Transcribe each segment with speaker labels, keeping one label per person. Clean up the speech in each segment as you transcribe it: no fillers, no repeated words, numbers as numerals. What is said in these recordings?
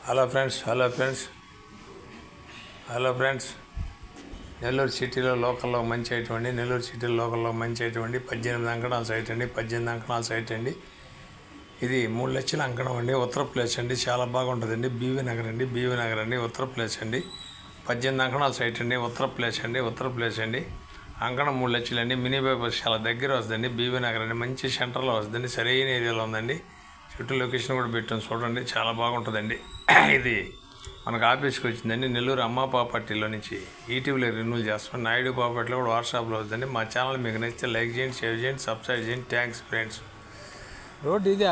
Speaker 1: Hello friends Nellore సిటీలో లోకల్లో మంచి అయ్యేటువంటి 18 అంకణాల సైట్ అండి. 18 అంకణాల సైట్ అండి. ఇది 3 లక్షల అంకణం అండి. ఉత్తర ప్లేస్ అండి. చాలా బాగుంటుందండి. బీవీ నగర్ అండి. ఉత్తర ప్లేస్ అండి. 18 అంకణాల సైట్ అండి. ఉత్తర ప్లేస్ అండి. అంకణం 3 లక్షలు అండి. మినీ బైపాస్ చాలా దగ్గర వస్తుందండి. బీవీ నగర్ అండి. మంచి సెంటర్లో వస్తుందండి. సరైన ఏరియాలో ఉందండి. చుట్టూ లొకేషన్ కూడా పెట్టాం చూడండి. చాలా బాగుంటుందండి. ఇది మనకు ఆఫీస్కి వచ్చిందండి. నెల్లూరు అమ్మ ప్రాపర్టీలో నుంచి ఈటీవీలో రెన్యూల్ చేస్తాం. నాయుడు ప్రాపర్టీలో కూడా వాట్సాప్లో వస్తుందండి. మా ఛానల్ మీకు నచ్చితే లైక్ చేయండి, షేర్ చేయండి, సబ్స్క్రైబ్ చేయండి. Thanks friends.
Speaker 2: రోడ్డు ఇదే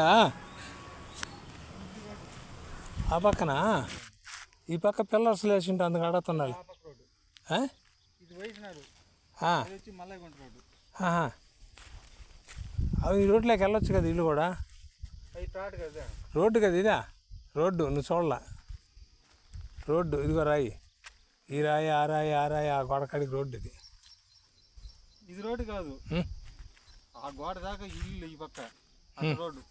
Speaker 2: ఆ పక్కన ఈ పక్క పిల్లర్స్ లేచి ఉంటే అందుకు అడుగుతున్నాడు. అవి ఈ రోడ్లోకి వెళ్ళొచ్చు కదా. ఇల్లు కూడా రోడ్డు కదా. ఇదా రోడ్డు నువ్వు చూడలా. రోడ్డు ఇదిగో రాయి, ఈ రాయి, ఆ రాయి, ఆ గోడకాడికి రోడ్డు
Speaker 3: ఇది రోడ్డు కాదు. ఆ గోడ దాకా ఇల్లు ఈ పక్క రోడ్డు.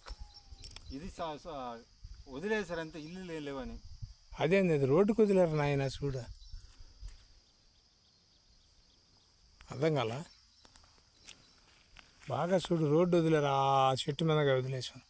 Speaker 3: ఇది వదిలేసారు అంతే, ఇల్లు లేవని.
Speaker 2: అదేంది అది రోడ్డుకు వదిలేరు నాయన. చూడు అర్థం కాల బాగా చూడు. రోడ్డు వదిలేరు, ఆ చెట్టు మీదగా వదిలేసాను.